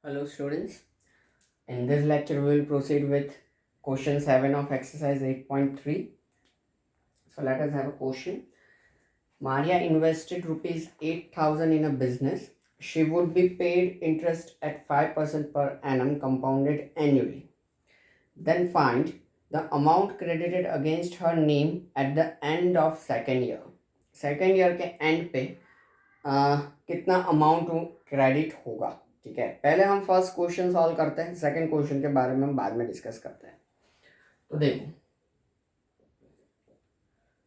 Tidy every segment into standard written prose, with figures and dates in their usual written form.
Hello students, in this lecture we will proceed with question 7 of exercise 8.3. So let us have a question. Maria invested rupees 8,000 in a business. She would be paid interest at 5% per annum compounded annually. Then find the amount credited against her name at the end of second year. Second year के and पे कितना amount credit होगा. ठीक है, पहले हम first question solve करते हैं, सेकंड क्वेश्चन के बारे में हम बाद में डिस्कस करते हैं. तो देखो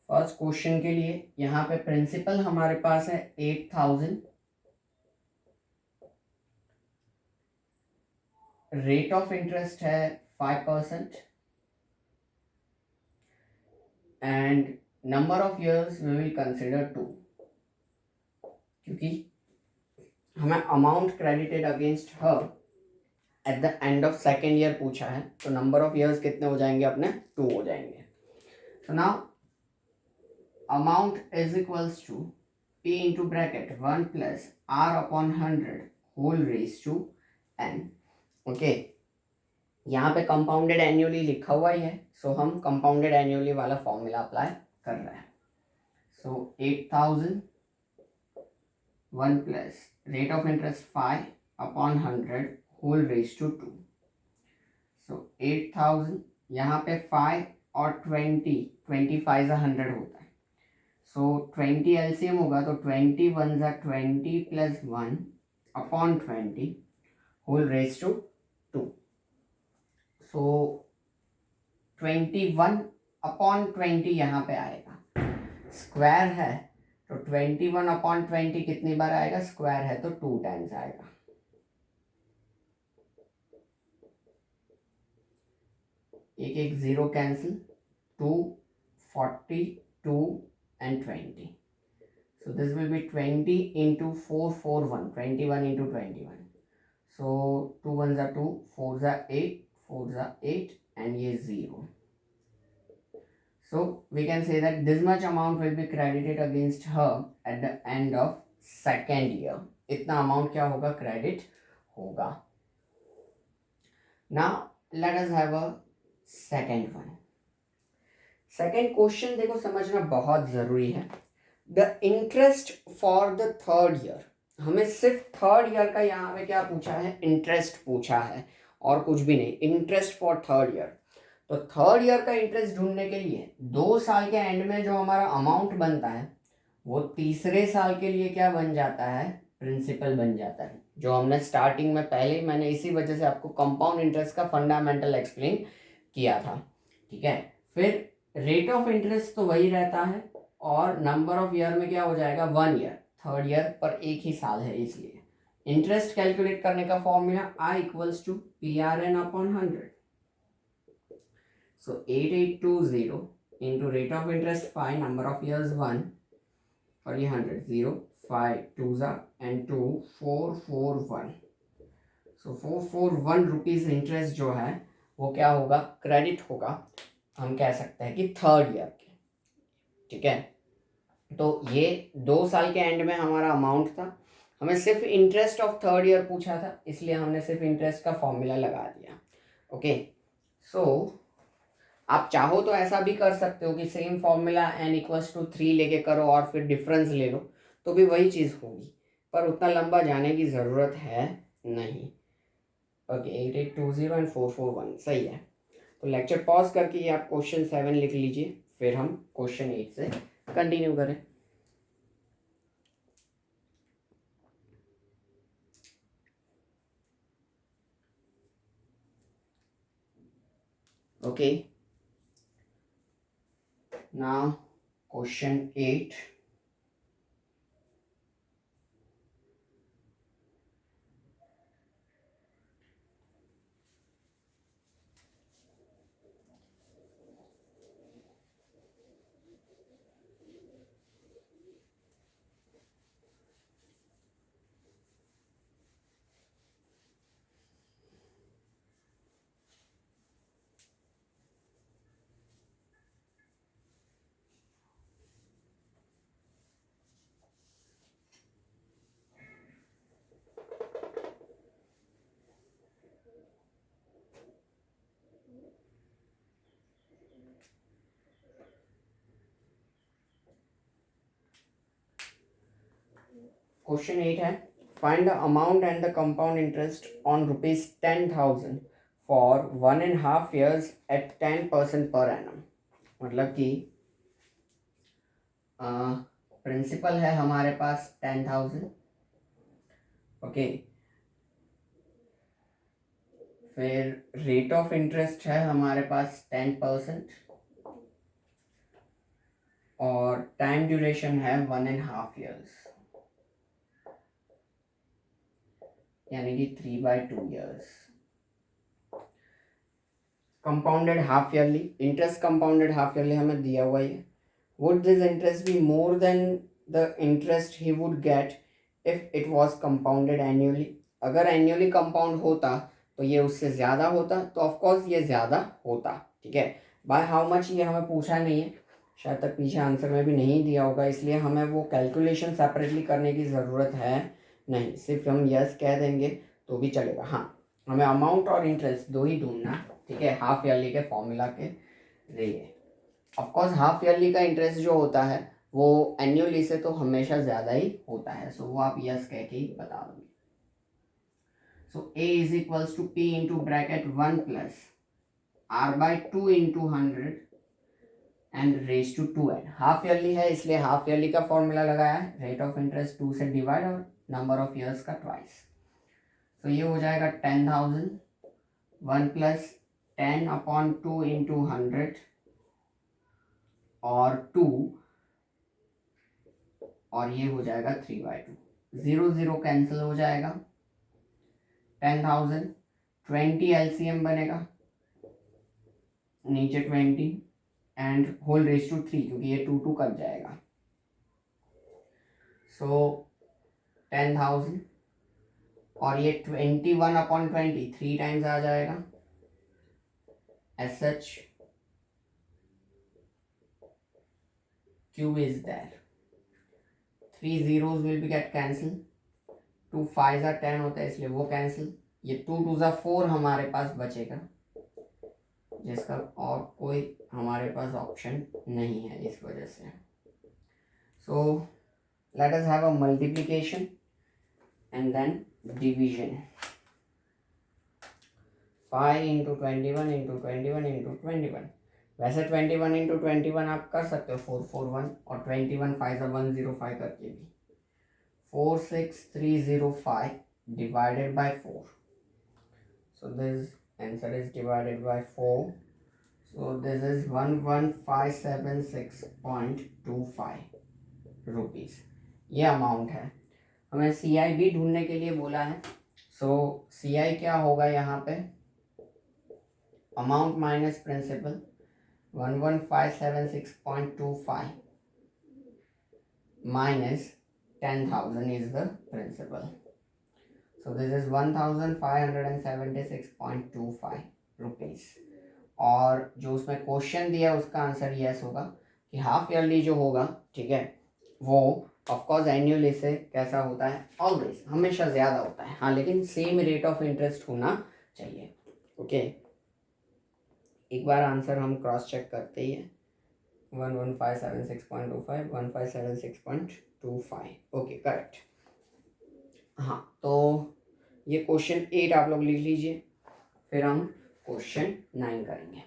फर्स्ट क्वेश्चन के लिए यहाँ पे प्रिंसिपल हमारे पास है 8,000, रेट ऑफ इंटरेस्ट है 5% and number of years we will consider 2, क्योंकि हमें अमाउंट क्रेडिटेड अगेंस्ट हर at the end of second year पूछा है, तो नंबर ऑफ इयर्स कितने हो जाएंगे अपने 2 हो जाएंगे. So now amount is equals to p into bracket 1 plus r upon 100 whole raised to n. Okay, यहाँ पे कंपाउंडेड एनुअली लिखा हुआ ही है, सो हम कंपाउंडेड एनुअली वाला फॉर्मूला अप्लाई कर रहे हैं. So 8,000 1 plus rate of interest 5 upon 100 whole raise to 2. So 8,000 यहाँ पे 5 और 25 100 होता है. सो 20 एलसीएम होगा तो 20 1 ज़ा 20 plus 1 upon 20 whole raise to 2. So 21 upon 20 यहाँ पे आएगा, स्क्वायर है तो 21 अपॉन 20 कितनी बार आएगा, स्क्वायर है तो 2 टाइम्स आएगा. एक एक zero cancel, 2 40 2 and 20. So this will be 20 into 4 4 1 21 into 21. So 2 1s are 2, 4s are 8, 4s are 8 and ये 0. So we can say that this much amount will be credited against her at the end of second year. इतना amount क्या होगा, credit होगा. Now let us have a second one. Second question देखो समझना बहुत ज़रूरी है. The interest for the third year, हमें सिर्फ थर्ड ईयर का यहाँ पे क्या पूछा है, इंटरेस्ट पूछा है और कुछ भी नहीं. इंटरेस्ट फॉर थर्ड ईयर, तो थर्ड ईयर का इंटरेस्ट ढूंढने के लिए 2 साल के एंड में जो हमारा अमाउंट बनता है वो तीसरे साल के लिए क्या बन जाता है, प्रिंसिपल बन जाता है. जो हमने स्टार्टिंग में पहले ही मैंने इसी वजह से आपको कंपाउंड इंटरेस्ट का फंडामेंटल एक्सप्लेन किया था. ठीक है, फिर रेट ऑफ इंटरेस्ट तो वही रहता है और नंबर ऑफ ईयर में क्या हो जाएगा, 1 ईयर. थर्ड ईयर पर एक ही साल है, इसलिए इंटरेस्ट कैलकुलेट करने का formula I equals to PRN upon 100. So 8820 into rate of interest 5, number of years 1 और ये 100, 0 5 2 एंड 2 441. सो 441 रुपीज़ इंटरेस्ट जो है वो क्या होगा, क्रेडिट होगा. हम कह सकते हैं कि थर्ड ईयर के. ठीक है, तो ये 2 साल के एंड में हमारा अमाउंट था, हमें सिर्फ इंटरेस्ट ऑफ थर्ड ईयर पूछा था, इसलिए हमने सिर्फ इंटरेस्ट का फॉर्मूला लगा दिया. ओके, सो आप चाहो तो ऐसा भी कर सकते हो कि same formula n equals to 3 लेके करो और फिर डिफरेंस ले लो, तो भी वही चीज़ होगी, पर उतना लंबा जाने की ज़रूरत है नहीं. ओके, 8820 एंड 441 सही है. तो लेक्चर पॉज करके ये आप क्वेश्चन 7 लिख लीजिए, फिर हम क्वेश्चन 8 से कंटिन्यू करें. Okay, now question 8. क्वेश्चन 8 है, find the amount and the compound interest on ₹10,000 for 1.5 years at 10% per annum. मतलब कि प्रिंसिपल है हमारे पास 10,000, ओके, फिर रेट ऑफ इंटरेस्ट है हमारे पास 10% और टाइम ड्यूरेशन है 1.5 years, यानी कि 3/2 years। Compounded half yearly, interest compounded half yearly हमें दिया हुआ है। Would this interest be more than the interest he would get if it was compounded annually? अगर एनुअली कंपाउंड होता तो ये उससे ज़्यादा होता, तो ऑफकोर्स ये ज़्यादा होता, ठीक है। बाय हाउ मच ये हमें पूछा नहीं है, शायद तक पीछे आंसर में भी नहीं दिया होगा, इसलिए हमें वो कैलकुलेशन सेपरेटली करने की ज़रूरत है नहीं, सिर्फ हम यस कह देंगे तो भी चलेगा। हाँ, हमें अमाउंट और इंटरेस्ट दो ही ढूंढना, ठीक है, हाफ ईयरली के फॉर्मूला के जरिए। ऑफकोर्स हाफ ईयरली का इंटरेस्ट जो होता है वो एनुअली से तो हमेशा ज़्यादा ही होता है, सो वो आप यस कह के ही बता दोगे। So A is equals to P into bracket 1 plus r/2 into 100 and raise to 2n। Half yearly है इसलिए हाफ ईयरली का फॉर्मूला लगाया है, रेट ऑफ इंटरेस्ट 2 से डिवाइड और नंबर ऑफ ईयर्स का ट्वाइस। तो ये हो जाएगा 10,000, 1 प्लस 10/2 इंटू 100 और 2, और ये हो जाएगा 3/2। 0 0 कैंसिल हो जाएगा। 10,000 20 एलसीएम बनेगा, नीचे 20 एंड होल रेज टू 3, क्योंकि ये 2 2 कट जाएगा। सो 10,000 और ये 21/20 3 टाइम्स आ जाएगा। As such cube is there, 3 zeros will be get cancel, 2 5s are 10 होता है इसलिए वो कैंसिल, ये 2 2s are 4 हमारे पास बचेगा, जिसका और कोई हमारे पास ऑप्शन नहीं है इस वजह से। So let us have a multiplication and then division. 5 into 21 into 21 into 21, वैसे 21 इंटू 21 आप कर सकते हो 441, और 21 5 105 करके भी 46305 divided by 4. So this answer is divided by 4. So this is 11,576.25 rupees. ये अमाउंट है। हमें CI भी ढूंढने के लिए बोला है। सो CI क्या होगा यहाँ पे, amount minus principal, 11,576.25 minus 10,000 is the principal. So this is 1,576.25 rupees। और जो उसमें क्वेश्चन दिया उसका आंसर यस होगा कि हाफ ईयरली जो होगा, ठीक है, वो ऑफकोर्स एनुअली से कैसा होता है, ऑलवेज हमेशा ज़्यादा होता है। हाँ, लेकिन सेम रेट ऑफ इंटरेस्ट होना चाहिए, ओके। एक बार आंसर हम क्रॉस चेक करते ही हैं, 11,576.25 1576.25, ओके करेक्ट। हाँ, तो ये क्वेश्चन 8 आप लोग लिख लीजिए, फिर हम क्वेश्चन 9 करेंगे।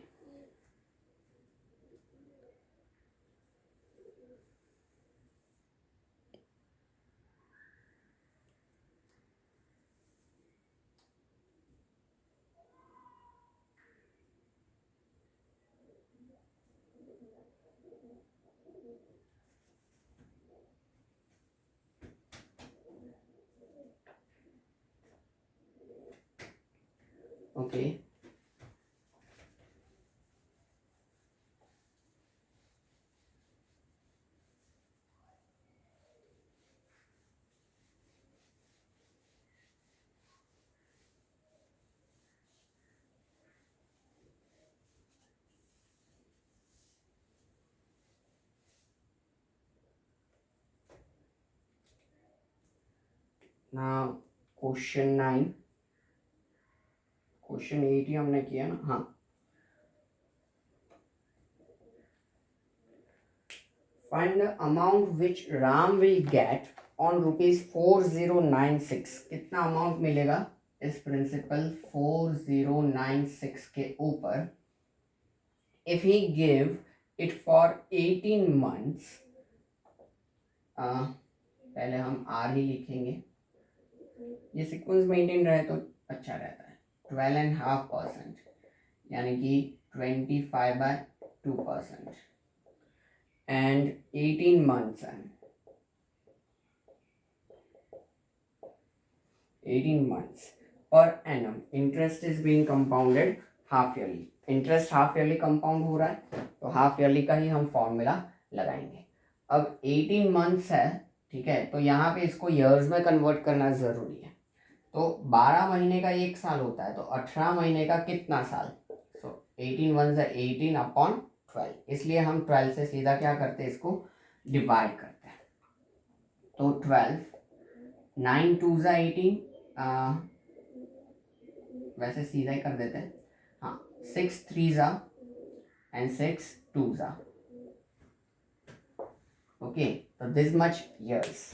ओके, ना क्वेश्चन 9, क्वेश्चन 8 ही हमने किया ना, हाँ। Find the amount which Ram will get on ₹4096 कितना अमाउंट मिलेगा इस प्रिंसिपल 4096 के ऊपर if he give it for 18 months. पहले हम आर ही लिखेंगे, ये सीक्वेंस मेंटेन रहे तो अच्छा रहता है. 12.5% यानी कि 25/2% एंड 18 months है. 18 months per annum interest is being compounded half yearly. Interest half yearly compound हो रहा है तो हाफ ईयरली का ही हम फॉर्मूला लगाएंगे. अब 18 मंथ्स है, ठीक है, तो यहाँ पे इसको ईयर्स में कन्वर्ट करना ज़रूरी है. तो 12 महीने का एक साल होता है तो 18 महीने का कितना साल. सो 18 1 से 18 अपॉन 12, इसलिए हम 12 से सीधा क्या करते हैं, इसको डिवाइड करते हैं. तो 12 9 2 ज़ा 18, वैसे सीधा ही कर देते हैं. हाँ 6 3 ज़ा एंड 6 2 ज़ा. ओके, तो दिस मच ईयर्स.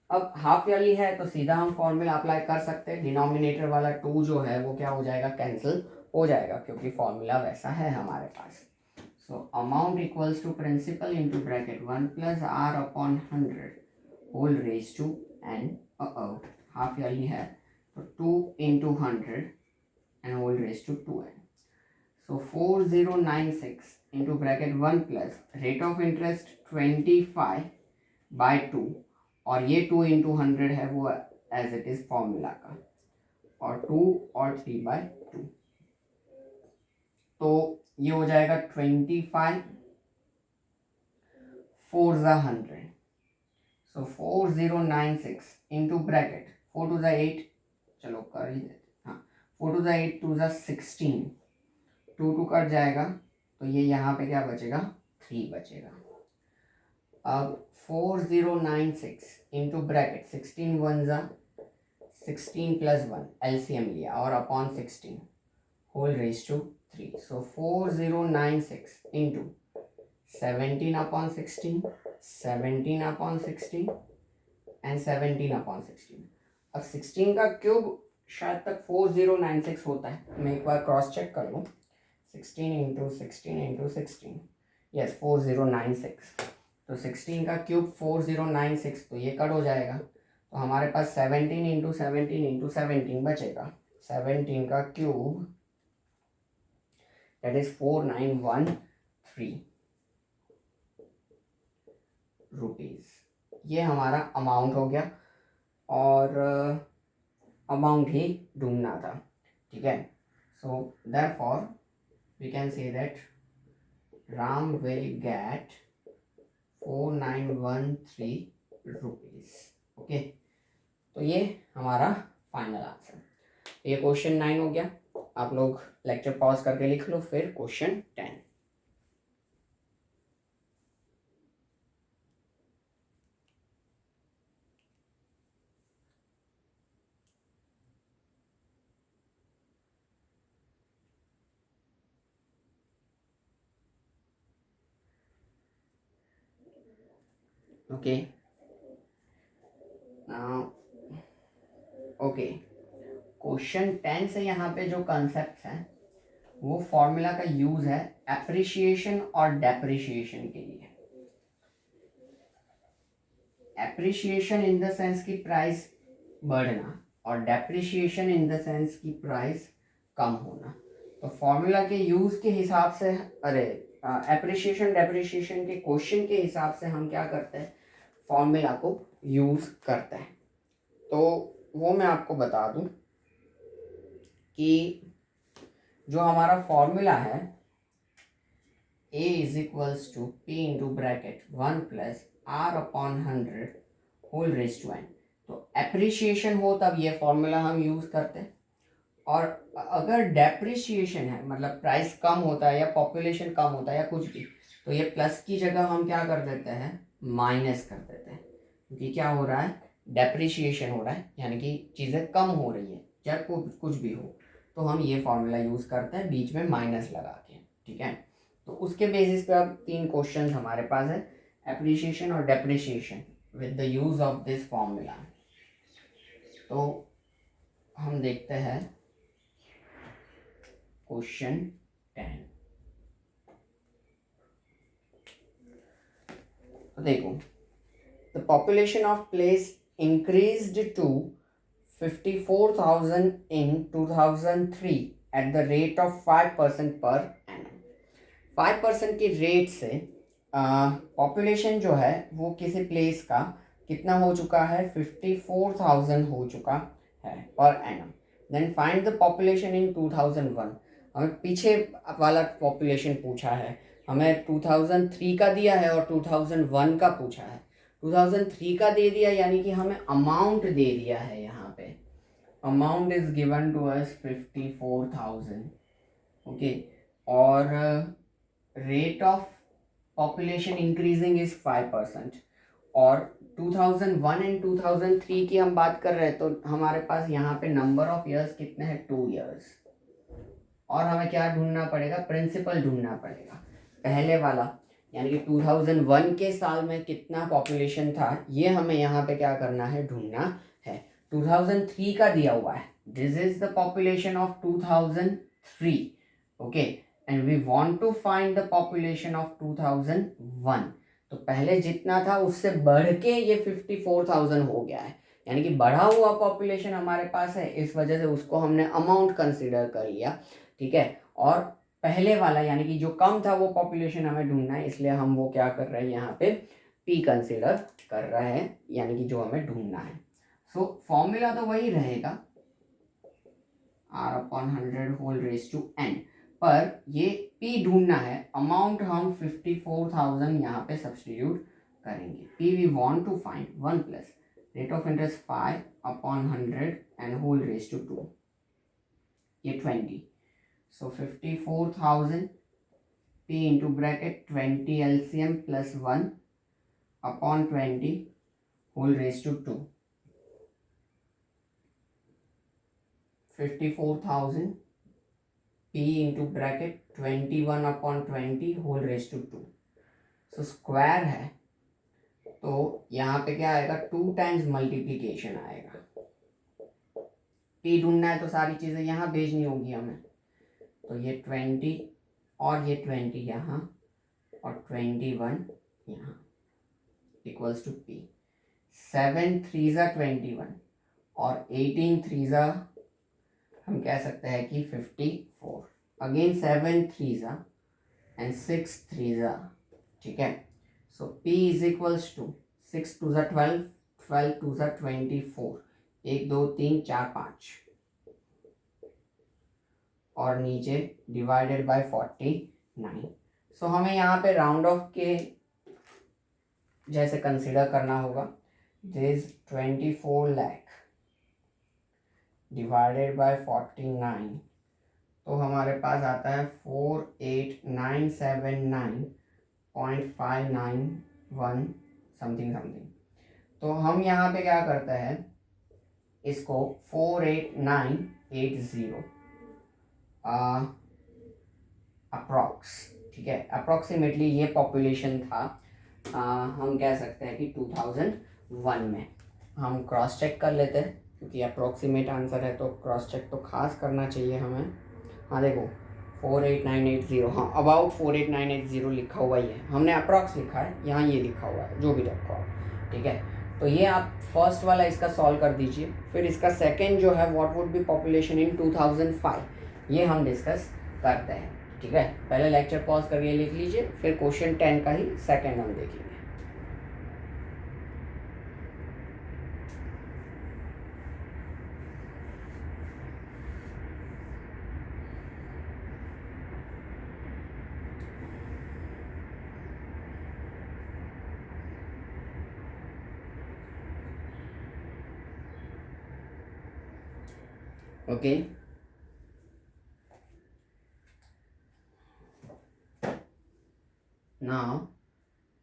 अब हाफ ईयरली है तो सीधा हम फॉर्मूला अप्लाई कर सकते हैं. डिनोमिनेटर वाला 2 जो है वो क्या हो जाएगा, कैंसिल हो जाएगा क्योंकि फॉर्मूला वैसा है हमारे पास. So amount equals to principal into bracket 1 + r/100 whole raise to n. Half yearly है तो 2 × 100 and whole raised to 2n. So 4096 into bracket 1 plus rate of interest 25/2 और ये 2 × 100 है वो एज इट इज फॉर्मूला का, और 2 और 3/2. तो ये हो जाएगा 25 4 ज़ा 100. सो 4096 इंटू ब्रैकेट 4 2 ज़ा 8, चलो कर ही देते. 4 2 ज़ा 8 2 ज़ा 16, 2 2 कट जाएगा तो ये यहाँ पे क्या बचेगा, 3 बचेगा. अब 4096 इंटू ब्रैकेट 16 1 ज़ा 16 + 1 एलसीएम लिया और upon 16 whole raise to 3. So 4096 into 17/16 17/16 and 17/16. अब 16 का क्यूब शायद तक 4096 होता है, मैं एक बार क्रॉस चेक कर लूँ. 16 × 16 × 16, यस 4096. तो 16 का क्यूब 4096, तो ये कट हो जाएगा तो हमारे पास 17 × 17 × 17 बचेगा. 17 का क्यूब दैट इज 4913 रुपीज़. ये हमारा अमाउंट हो गया और अमाउंट ही ढूंढना था, ठीक है. So therefore we can say that Ram will get 4913 rupees. Okay, तो ये हमारा फाइनल आंसर. ये क्वेश्चन 9 हो गया. आप लोग लेक्चर पॉज करके लिख लो, फिर क्वेश्चन 10. ओके, ओके, क्वेश्चन 10 से यहाँ पे जो कॉन्सेप्ट्स हैं वो फॉर्मूला का यूज है एप्रिशिएशन और डेप्रिशिएशन के लिए. एप्रिशिएशन इन द सेंस की प्राइस बढ़ना और डेप्रिशिएशन इन द सेंस की प्राइस कम होना. तो फॉर्मूला के यूज के हिसाब से, अरे एप्रिशिएशन डेप्रिशिएशन के क्वेश्चन के हिसाब से हम क्या करते हैं, फॉर्मूला को यूज करते हैं. तो वो मैं आपको बता दूं कि जो हमारा फॉर्मूला है A = P × bracket 1 + r/100 whole raise to n. तो एप्रिशिएशन हो तब ये फॉर्मूला हम यूज करते हैं, और अगर डेप्रिशिएशन है मतलब प्राइस कम होता है या पॉपुलेशन कम होता है या कुछ भी, तो ये प्लस की जगह हम क्या कर देते हैं, माइनस कर देते हैं. क्योंकि क्या हो रहा है, डेप्रिशिएशन हो रहा है, यानी कि चीज़ें कम हो रही है, चाहे कुछ भी हो, तो हम ये फॉर्मूला यूज़ करते हैं बीच में माइनस लगा के, ठीक है. तो उसके बेसिस पे अब 3 क्वेश्चन हमारे पास है, एप्रिशिएशन और depreciation. with the use of this formula. तो हम देखते हैं क्वेश्चन 10. तो देखो, the population of place increased to 54,000 in 2003 at the rate of 5% per annum. 5% की रेट से पॉपुलेशन जो है वो किसी प्लेस का कितना हो चुका है, 54,000 हो चुका है per annum. Then find the population in 2001. हमें पीछे वाला पॉपुलेशन पूछा है, हमें 2003 का दिया है और 2001 का पूछा है. 2003 का दे दिया यानी कि हमें अमाउंट दे दिया है. यहाँ पे amount is given to us 54,000. Okay, और rate of population increasing is 5%. और 2001 एंड 2003 की हम बात कर रहे हैं तो हमारे पास यहाँ पे नंबर ऑफ ईयर्स कितने हैं, 2 years. और हमें क्या ढूंढना पड़ेगा, प्रिंसिपल ढूंढना पड़ेगा. पहले वाला यानी कि 2001 के साल में कितना पॉपुलेशन था ये हमें यहाँ पे क्या करना है, ढूंढना है. 2003 का दिया हुआ है, this is the population of 2003. Okay, and we want to find the population of 2001. तो पहले जितना था उससे बढ़ के ये 54,000 हो गया है, यानी कि बढ़ा हुआ पॉपुलेशन हमारे पास है, इस वजह से उसको हमने अमाउंट कंसिडर कर लिया. ठीक है, और पहले वाला यानी कि जो कम था वो पॉपुलेशन हमें ढूंढना है, इसलिए हम वो क्या कर रहे हैं, यहाँ पे पी कंसिडर कर रहे हैं, यानी कि जो हमें ढूंढना है. सो फॉर्मूला तो वही रहेगा, r/100 whole raise to n, पर ये p ढूंढना है. अमाउंट हम 54,000 यहाँ पे सब्स्टिट्यूट करेंगे. p we want to find 1 plus rate of interest 5/100 and whole raise to 2, ये 20. So 54,000 p into bracket 20 LCM plus 1 upon 20 whole raised to 2. 54,000 p into bracket 21 upon 20 whole raised to 2. So square है तो यहाँ पे क्या आएगा, 2 times multiplication आएगा. p ढूंढना है तो सारी चीज़ें यहाँ भेजनी होगी हमें. तो ये 20 और ये 20 यहाँ और 21 यहाँ इक्वल्स टू p. 7 3s 21 और 18 3s हम कह सकते हैं कि 54. Again 7 3s and 6 3s. ठीक है, so p is equals to 6 2s 12, 12 2s 24, 1 2 3 4 5 और नीचे डिवाइडेड बाय 49. सो हमें यहाँ पे राउंड ऑफ के जैसे कंसीडर करना होगा. दिस 24 लाख डिवाइडेड बाय 49, तो हमारे पास आता है 48,979.591 समथिंग समथिंग. तो हम यहाँ पे क्या करते हैं, इसको 48980 अप्रॉक्स. ठीक है, अप्रॉक्सीमेटली ये पॉपुलेशन था. हम कह सकते हैं कि 2001 में. हम क्रॉस चेक कर लेते हैं क्योंकि अप्रॉक्सीमेट आंसर है तो क्रॉस चेक तो खास करना चाहिए हमें. हाँ देखो 48980, हाँ अबाउट 48980 लिखा हुआ ही है, हमने अप्रॉक्स लिखा है, यहाँ ये लिखा हुआ है जो भी रखो आप. ठीक है, तो ये आप फर्स्ट वाला इसका सॉल्व कर दीजिए. फिर इसका सेकेंड जो है what would be population in 2005, ये हम डिस्कस करते हैं. ठीक है, पहले लेक्चर पॉज करके लिख लीजिए, फिर क्वेश्चन 10 का ही सेकेंड हम देखेंगे. Okay. Now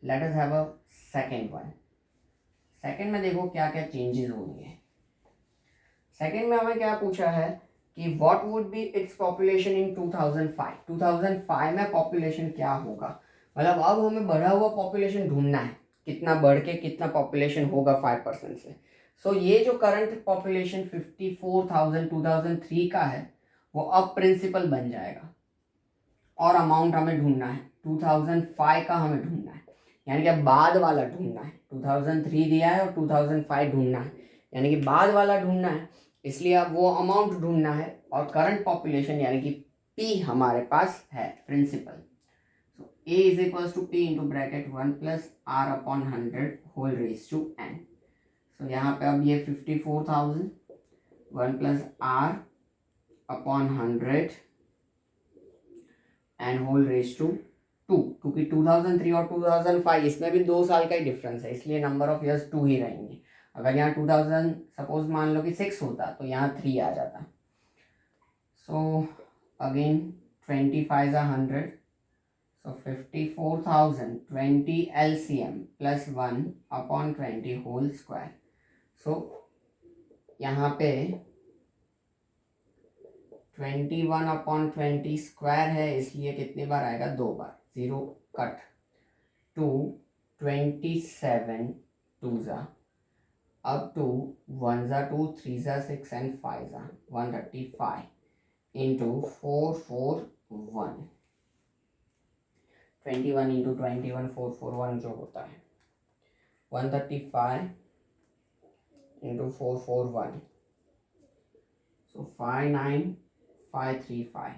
let us have a second one. Second में देखो क्या क्या चेंजेस होंगे. सेकेंड में हमें क्या पूछा है कि what would be its population in 2005. 2005 में पॉपुलेशन क्या होगा, मतलब अब हमें बढ़ा हुआ पॉपुलेशन ढूंढना है कितना बढ़ के कितना पॉपुलेशन होगा 5% से। सो ये जो करंट पॉपुलेशन 54,000 2003 का है वो अब प्रिंसिपल बन जाएगा, और अमाउंट हमें ढूंढना है 2005 का हमें ढूंढना है, यानी कि बाद वाला ढूंढना है। 2003 दिया है और 2005 ढूंढना है, यानी कि बाद वाला ढूंढना है, इसलिए अब वो अमाउंट ढूंढना है और करंट पॉपुलेशन यानी कि P हमारे पास है principal. So A is equals to P into bracket 1 plus R upon 100 whole raise to n। सो यहाँ पे अब ये 54,000 1 plus R upon 100 and whole raise to 2, क्योंकि 2003 और 2005 इसमें भी 2 साल का ही डिफरेंस है, इसलिए नंबर ऑफ ईयर्स 2 ही रहेंगे। अगर यहाँ 2000 सपोज मान लो कि 6 होता तो यहाँ 3 आ जाता। So again 25 is 100, so 54,000 20 LCM plus 1 upon 20 whole square. So यहाँ पे 21 अपॉन 20 स्क्वायर है, इसलिए कितनी बार आएगा, 2 बार, 0 कट, 2 27 2 जा, अब 2 1 जा 2 3 जा 6 एंड 5 जा 135 इंटू 441, 21 इंटू 21 441 जो होता है 135 into 441, so 59535।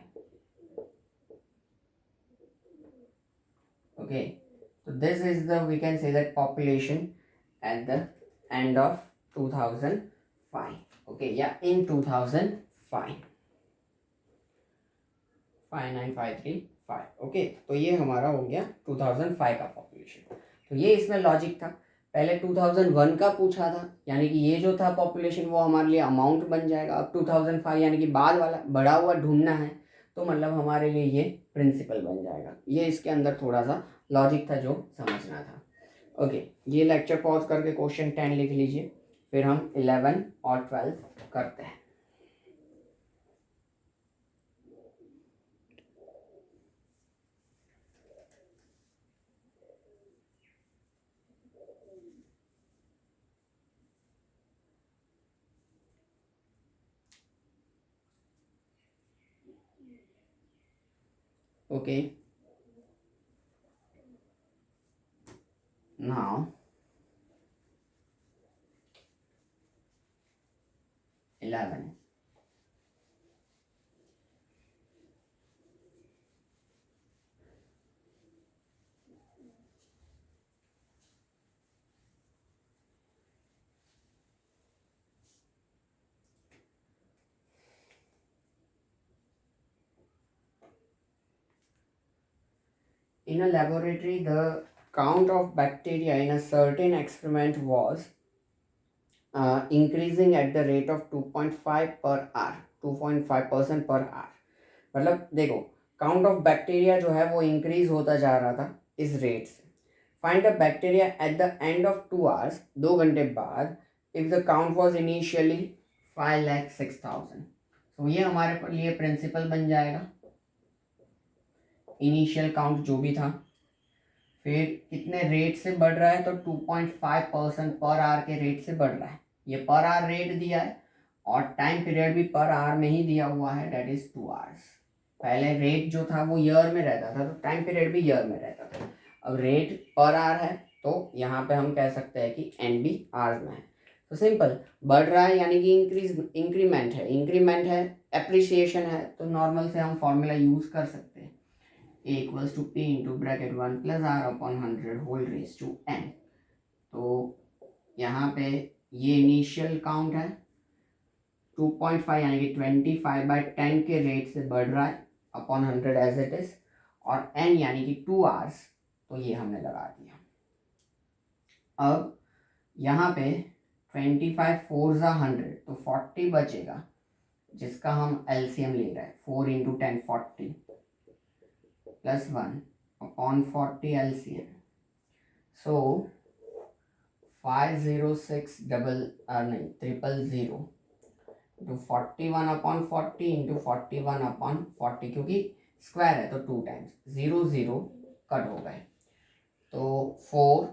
Okay, so this is the, we can say that population at the end of 2005. Okay, yeah, in 2005 59535। Okay, तो ये हमारा हो गया 2005 का पॉपुलेशन। तो ये इसमें लॉजिक था, पहले 2001 का पूछा था, यानी कि ये जो था पॉपुलेशन वो हमारे लिए अमाउंट बन जाएगा। अब 2005 यानी कि बाद वाला बढ़ा हुआ ढूंढना है, तो मतलब हमारे लिए ये प्रिंसिपल बन जाएगा। ये इसके अंदर थोड़ा सा लॉजिक था जो समझना था। ओके, ये लेक्चर पॉज करके क्वेश्चन 10 लिख लीजिए, फिर हम 11 और 12 करते हैं। Okay, now 11. In a laboratory, the count of bacteria in a certain experiment was increasing at the rate of 2.5 per hour, 2.5% per hour। मतलब देखो, काउंट ऑफ बैक्टीरिया जो है वो इंक्रीज होता जा रहा था इस रेट से। Find the bacteria eight the end of 2 hours, 2 घंटे बाद, if the count was initially 5,06,000। तो ये हमारे लिए प्रिंसिपल बन जाएगा, इनिशियल काउंट जो भी था, फिर कितने रेट से बढ़ रहा है, तो 2.5% पर आवर के रेट से बढ़ रहा है। ये पर आवर रेट दिया है और टाइम पीरियड भी पर आवर में ही दिया हुआ है, दैट इज 2 hours। पहले रेट जो था वो ईयर में रहता था, तो टाइम पीरियड भी ईयर में रहता था। अब रेट पर आवर है, तो यहाँ पे हम कह सकते हैं कि एन बी आवर्स में है। तो सिंपल, बढ़ रहा है यानी कि इंक्रीमेंट है, इंक्रीमेंट है, एप्रिसिएशन है, तो नॉर्मल से हम फॉर्मूला यूज कर सकते हैं, A equals to P into bracket 1 plus R upon 100 whole raised to n। तो यहाँ पे ये इनिशियल काउंट है 2.5 यानी कि 25/10 के रेट से बढ़ रहा है अपॉन 100 एज इट इज, और n यानी कि 2 hours, तो ये हमने लगा दिया। अब यहाँ पे 25 4 ज़ा 100, तो 40 बचेगा, जिसका हम LCM ले रहे हैं, 4 इंटू 10 40 प्लस 1 अपॉन 40 LCM। सो 506 000 तो 41 अपॉन 40 इंटू 41 अपॉन 40, क्योंकि स्क्वायर है तो 2 टाइम्स 0 0 कट हो गए, तो 4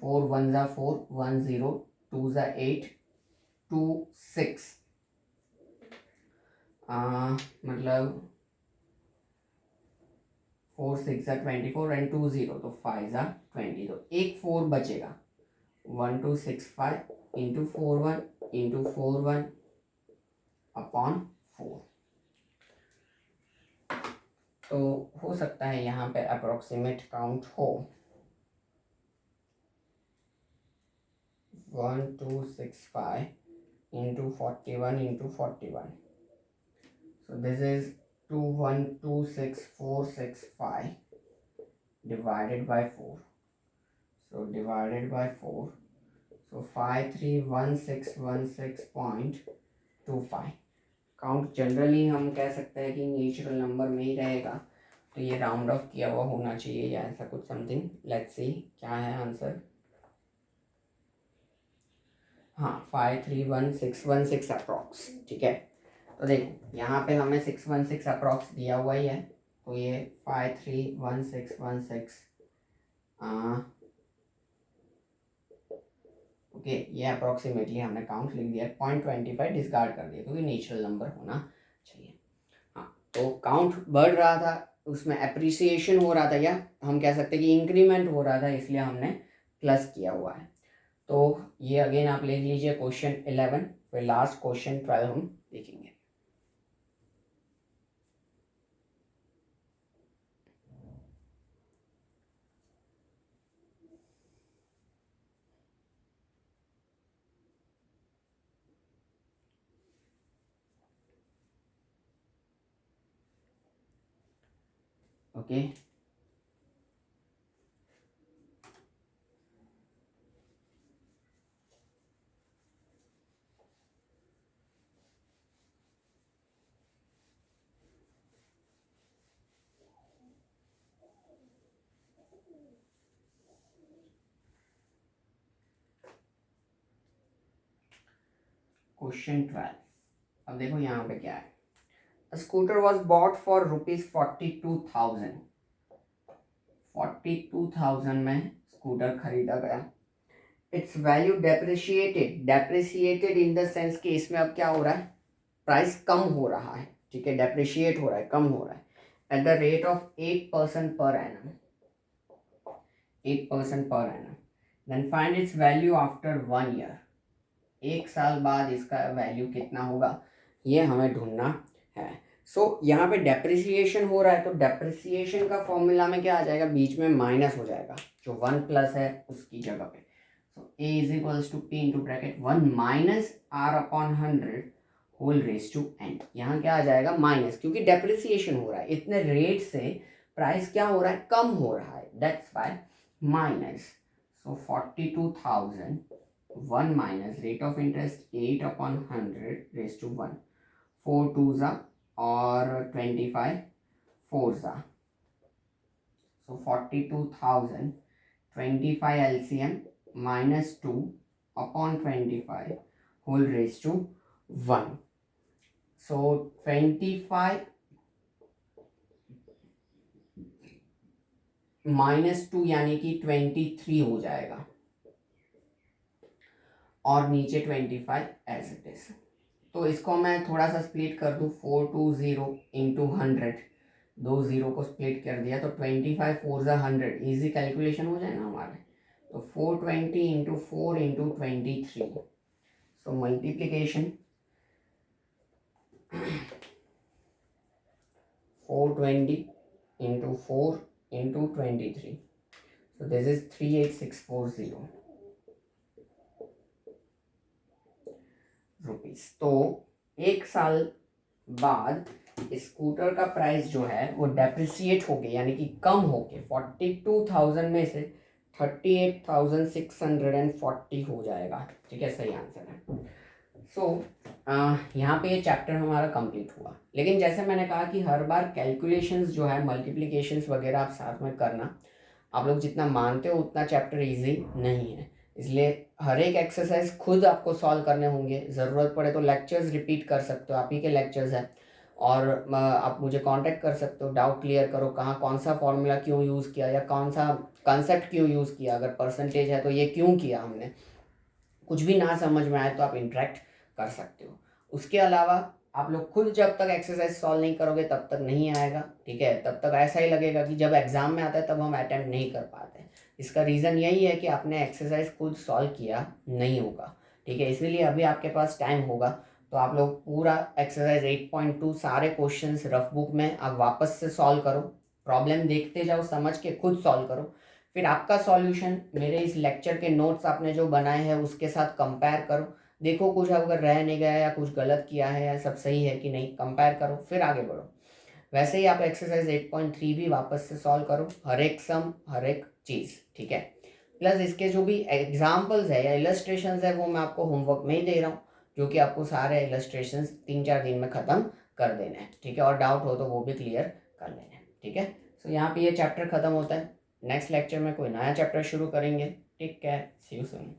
4 1 ज़ा 4 1 0 2 ज़ा 8 2 6 मतलब 4 6 ज़ा 24 एंड 2 0 तो 5 ज़ा 20 तो एक 4 बचेगा 1265 इंटू 4 1 इंटू 4 1 अपॉन 4। तो हो सकता है यहाँ पे अप्रोक्सीमेट काउंट हो 1265 into 41 into 41. So this is 2126465 divided by 4. So divided by 4. So 531616.25. Count generally हम कह सकते हैं कि नेचुरल नंबर में ही रहेगा, तो ये राउंड ऑफ किया हुआ होना चाहिए या ऐसा कुछ समथिंग। लेट्स सी क्या है आंसर। हाँ 531616 अप्रॉक्स, ठीक है। तो देखो यहाँ पे हमें 616 अप्रॉक्स दिया हुआ ही है, तो ये 531616 ओके ये अप्रॉक्सीमेटली हमने काउंट लिख दिया। 0.25 डिस्कार्ड कर दिया क्योंकि नेचुरल नंबर होना चाहिए। हाँ तो काउंट बढ़ रहा था, उसमें अप्रिसिएशन हो रहा था, या हम कह सकते हैं कि इंक्रीमेंट हो रहा था, इसलिए हमने प्लस किया हुआ है। तो ये अगेन आप ले लीजिए क्वेश्चन 11, फिर लास्ट क्वेश्चन 12 हम देखेंगे। Okay question 12। अब देखो यहाँ पे क्या है। Scooter was bought for ₹42,000। 42,000 में स्कूटर खरीदा गया। It's value depreciated in the sense कि इसमें अब क्या हो रहा है, प्राइस कम हो रहा है, ठीक है, डेप्रिशिएट हो रहा है, कम हो रहा है at the rate of 8% per annum. 8% per annum. Then find its value after 1 year. एक साल बाद इसका वैल्यू कितना होगा ये हमें ढूंढना है। सो यहाँ पे डेप्रिसिएशन हो रहा है, तो डेप्रिसिएशन का फॉर्मूला में क्या आ जाएगा, बीच में माइनस हो जाएगा, जो 1 प्लस है उसकी जगह पे। So a is equals to p into bracket 1 minus r upon 100 whole raise to n। यहाँ क्या आ जाएगा माइनस, क्योंकि डेप्रिसिएशन हो रहा है, इतने रेट से प्राइस क्या हो रहा है, कम हो रहा है, that's why minus. So 42,000 1 minus rate of interest 8 upon 100 raised to 1, 4 2s or 25 4s। So 42,000 25 LCM minus 2 upon 25 whole raised to 1। So 25 minus 2 यानी कि 23 हो जाएगा, और नीचे 25 एज इट इज। तो इसको मैं थोड़ा सा स्प्लिट कर दूँ, 420 इंटू 100, 2 0 को स्प्लिट कर दिया तो 25 4 ज़ा 100, ईजी कैलकुलेशन हो जाए ना हमारे। तो 420 into 4 into 23, so multiplication 420 into 4 into 23, so this is 38640 rupees. तो एक साल बाद स्कूटर का प्राइस जो है वो डेप्रिसिएट हो गया, यानी कि कम हो के 42,000 में से 38,640 हो जाएगा, ठीक है, सही आंसर है। सो यहाँ पे ये चैप्टर हमारा कंप्लीट हुआ। लेकिन जैसे मैंने कहा कि हर बार कैलकुलेशंस जो है, मल्टीप्लिकेशंस वगैरह आप साथ में करना, आप लोग जितना मानते हो उतना चैप्टर इजी नहीं है, इसलिए हर एक एक्सरसाइज खुद आपको सॉल्व करने होंगे। ज़रूरत पड़े तो लेक्चर्स रिपीट कर सकते हो, आप ही के लेक्चर्स हैं, और आप मुझे कांटेक्ट कर सकते हो, डाउट क्लियर करो, कहाँ कौन सा फॉर्मूला क्यों यूज़ किया या कौन सा कंसेप्ट क्यों यूज़ किया, अगर परसेंटेज है तो ये क्यों किया हमने, कुछ भी ना समझ में आए तो आप इंटरेक्ट कर सकते हो। उसके अलावा आप लोग खुद जब तक एक्सरसाइज सॉल्व नहीं करोगे तब तक नहीं आएगा, ठीक है। तब तक ऐसा ही लगेगा कि जब एग्ज़ाम में आता है तब हम अटैम्प्ट नहीं कर पाते। इसका रीज़न यही है कि आपने एक्सरसाइज खुद सॉल्व किया नहीं होगा, ठीक है। इसीलिए अभी आपके पास टाइम होगा तो आप लोग पूरा एक्सरसाइज 8.2 सारे क्वेश्चंस रफ बुक में आप वापस से सॉल्व करो, प्रॉब्लम देखते जाओ, समझ के खुद सॉल्व करो। फिर आपका सॉल्यूशन मेरे इस लेक्चर के नोट्स आपने जो बनाए हैं उसके साथ कंपेयर करो, देखो कुछ अगर रह नहीं गया या कुछ गलत किया है या सब सही है कि नहीं, कंपेयर करो फिर आगे बढ़ो। वैसे ही आप एक्सरसाइज 8.3 भी वापस से सॉल्व करो, हर एक सम हर एक चीज़, ठीक है। प्लस इसके जो भी एग्जाम्पल्स है या इलस्ट्रेशंस है वो मैं आपको होमवर्क में ही दे रहा हूँ, जो कि आपको सारे इलस्ट्रेशंस 3-4 दिन में ख़त्म कर देने हैं, ठीक है। और डाउट हो तो वो भी क्लियर कर लेने हैं, ठीक है। सो यहाँ पे ये चैप्टर ख़त्म होता है। नेक्स्ट लेक्चर में कोई नया चैप्टर शुरू करेंगे। Take care, see you soon.